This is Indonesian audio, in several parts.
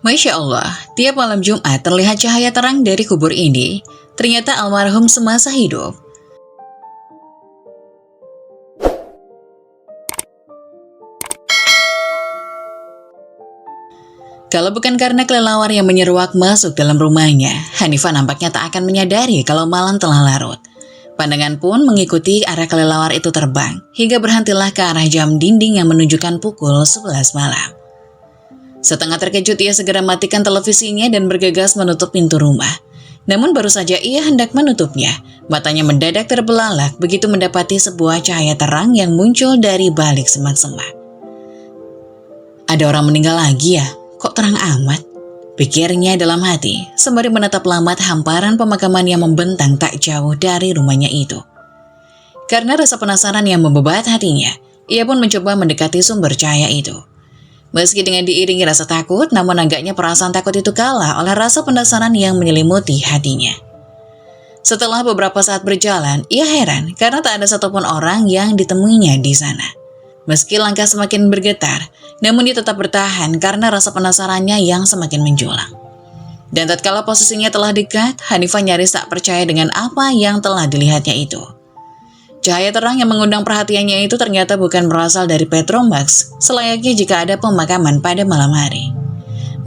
Masya Allah, tiap malam Jumat terlihat cahaya terang dari kubur ini. Ternyata almarhum semasa hidup. Kalau bukan karena kelelawar yang menyeruak masuk dalam rumahnya, Hanifah nampaknya tak akan menyadari kalau malam telah larut. Pandangan pun mengikuti arah kelelawar itu terbang, hingga berhentilah ke arah jam dinding yang menunjukkan pukul 11 malam. Setengah terkejut ia segera matikan televisinya dan bergegas menutup pintu rumah. Namun baru saja ia hendak menutupnya, matanya mendadak terbelalak begitu mendapati sebuah cahaya terang yang muncul dari balik semak-semak. Ada orang meninggal lagi ya? Kok terang amat? Pikirnya dalam hati, sembari menatap lamat hamparan pemakaman yang membentang tak jauh dari rumahnya itu. Karena rasa penasaran yang membebat hatinya, ia pun mencoba mendekati sumber cahaya itu. Meski dengan diiringi rasa takut, namun agaknya perasaan takut itu kalah oleh rasa penasaran yang menyelimuti hatinya. Setelah beberapa saat berjalan, ia heran karena tak ada satupun orang yang ditemuinya di sana. Meski langkah semakin bergetar, namun dia tetap bertahan karena rasa penasarannya yang semakin menjulang. Dan tatkala posisinya telah dekat, Hanifah nyaris tak percaya dengan apa yang telah dilihatnya itu. Cahaya terang yang mengundang perhatiannya itu ternyata bukan berasal dari Petromax, selayaknya jika ada pemakaman pada malam hari,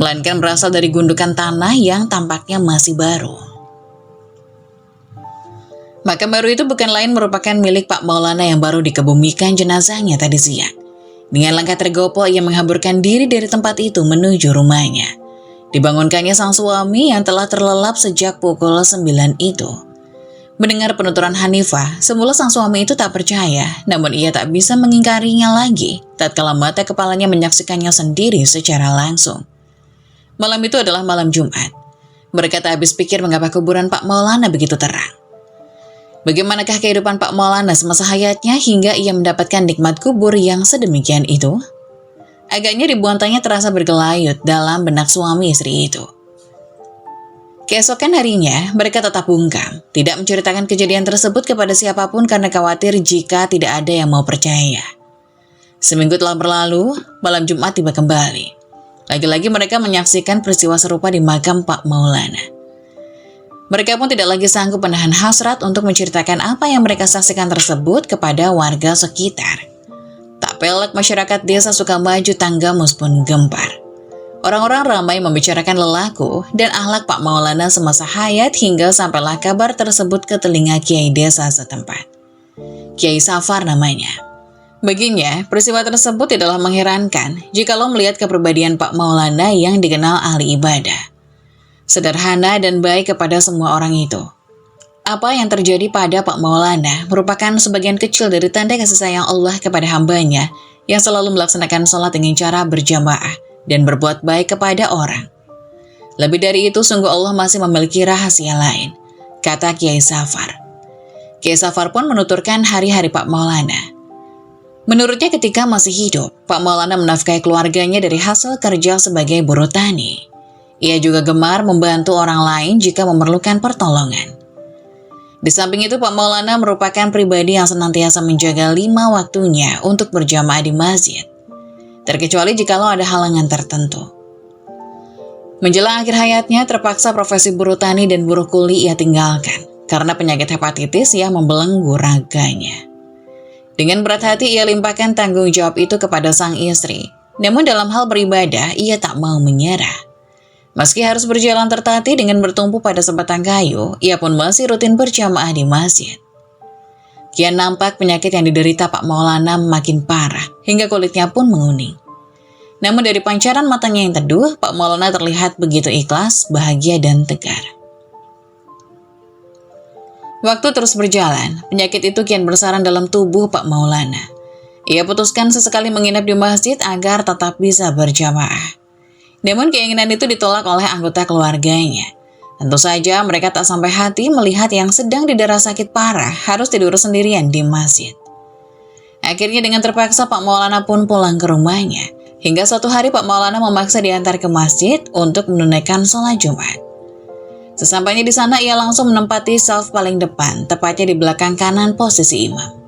melainkan berasal dari gundukan tanah yang tampaknya masih baru. Makam baru itu bukan lain merupakan milik Pak Maulana yang baru dikebumikan jenazahnya tadi siang. Dengan langkah tergopoh ia menghamburkan diri dari tempat itu menuju rumahnya. Dibangunkannya sang suami yang telah terlelap sejak pukul 9 itu. Mendengar penuturan Hanifah, semula sang suami itu tak percaya, namun ia tak bisa mengingkarinya lagi tatkala mata kepalanya menyaksikannya sendiri secara langsung. Malam itu adalah malam Jumat. Mereka tak habis pikir mengapa kuburan Pak Maulana begitu terang. Bagaimanakah kehidupan Pak Maulana semasa hayatnya hingga ia mendapatkan nikmat kubur yang sedemikian itu? Agaknya ribuan tanya terasa bergelayut dalam benak suami istri itu. Keesokan harinya, mereka tetap bungkam, tidak menceritakan kejadian tersebut kepada siapapun karena khawatir jika tidak ada yang mau percaya. Seminggu telah berlalu, malam Jumat tiba kembali. Lagi-lagi mereka menyaksikan peristiwa serupa di makam Pak Maulana. Mereka pun tidak lagi sanggup menahan hasrat untuk menceritakan apa yang mereka saksikan tersebut kepada warga sekitar. Tak pelak masyarakat desa Sukamaju Tanggamus pun gempar. Orang-orang ramai membicarakan lelaku dan akhlak Pak Maulana semasa hayat hingga sampailah kabar tersebut ke telinga Kiai desa setempat. Kiai Safar namanya. Baginya, peristiwa tersebut tidaklah mengherankan jikalau melihat kepribadian Pak Maulana yang dikenal ahli ibadah. Sederhana dan baik kepada semua orang itu. Apa yang terjadi pada Pak Maulana merupakan sebagian kecil dari tanda kasih sayang Allah kepada hambanya yang selalu melaksanakan sholat dengan cara berjamaah dan berbuat baik kepada orang. Lebih dari itu, sungguh Allah masih memiliki rahasia lain, kata Kiai Safar. Kiai Safar pun menuturkan hari-hari Pak Maulana. Menurutnya ketika masih hidup, Pak Maulana menafkahi keluarganya dari hasil kerja sebagai buruh tani. Ia juga gemar membantu orang lain jika memerlukan pertolongan. Di samping itu, Pak Maulana merupakan pribadi yang senantiasa menjaga 5 waktunya untuk berjamaah di masjid, terkecuali jikalau ada halangan tertentu. Menjelang akhir hayatnya, terpaksa profesi buruh tani dan buruh kuli ia tinggalkan karena penyakit hepatitis yang membelenggu raganya. Dengan berat hati ia limpahkan tanggung jawab itu kepada sang istri, namun dalam hal beribadah ia tak mau menyerah. Meski harus berjalan tertatih dengan bertumpu pada sebatang kayu, ia pun masih rutin berjamaah di masjid. Kian nampak penyakit yang diderita Pak Maulana makin parah, hingga kulitnya pun menguning. Namun dari pancaran matanya yang teduh, Pak Maulana terlihat begitu ikhlas, bahagia, dan tegar. Waktu terus berjalan, penyakit itu kian bersarang dalam tubuh Pak Maulana. Ia putuskan sesekali menginap di masjid agar tetap bisa berjamaah. Namun keinginan itu ditolak oleh anggota keluarganya. Tentu saja mereka tak sampai hati melihat yang sedang didera sakit parah harus tidur sendirian di masjid. Akhirnya dengan terpaksa Pak Maulana pun pulang ke rumahnya. Hingga suatu hari Pak Maulana memaksa diantar ke masjid untuk menunaikan sholat Jumat. Sesampainya di sana ia langsung menempati saf paling depan, tepatnya di belakang kanan posisi imam.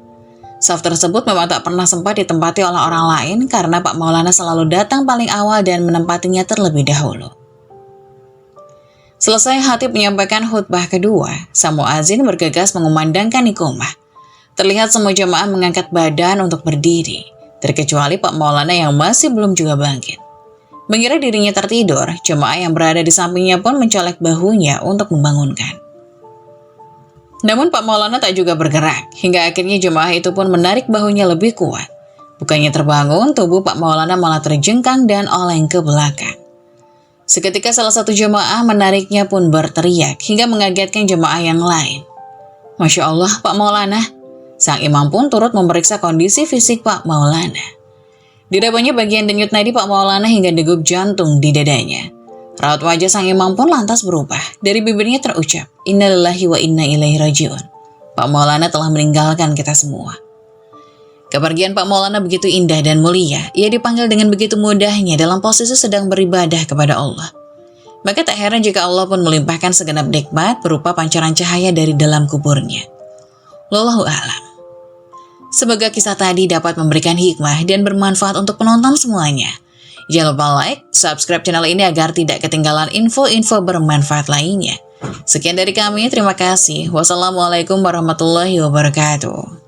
Saf tersebut memang tak pernah sempat ditempati oleh orang lain karena Pak Maulana selalu datang paling awal dan menempatinya terlebih dahulu. Selesai khatib menyampaikan khutbah kedua, sang muazin bergegas mengumandangkan iqomah. Terlihat semua jamaah mengangkat badan untuk berdiri, terkecuali Pak Maulana yang masih belum juga bangkit. Mengira dirinya tertidur, jemaah yang berada di sampingnya pun mencolek bahunya untuk membangunkan. Namun Pak Maulana tak juga bergerak, hingga akhirnya jemaah itu pun menarik bahunya lebih kuat. Bukannya terbangun, tubuh Pak Maulana malah terjengkang dan oleng ke belakang. Seketika salah satu jemaah menariknya pun berteriak hingga mengagetkan jemaah yang lain. Masya Allah Pak Maulana, sang imam pun turut memeriksa kondisi fisik Pak Maulana. Dirabanya bagian denyut nadi Pak Maulana hingga degup jantung di dadanya. Raut wajah sang imam pun lantas berubah. Dari bibirnya terucap, Innalillahi wa inna ilaihi rajiun. Pak Maulana telah meninggalkan kita semua. Kepergian Pak Maulana begitu indah dan mulia. Ia dipanggil dengan begitu mudahnya dalam posisi sedang beribadah kepada Allah. Maka tak heran jika Allah pun melimpahkan segenap nikmat berupa pancaran cahaya dari dalam kuburnya. Wallahu a'lam. Semoga kisah tadi dapat memberikan hikmah dan bermanfaat untuk penonton semuanya. Jangan lupa like, subscribe channel ini agar tidak ketinggalan info-info bermanfaat lainnya. Sekian dari kami, terima kasih. Wassalamualaikum warahmatullahi wabarakatuh.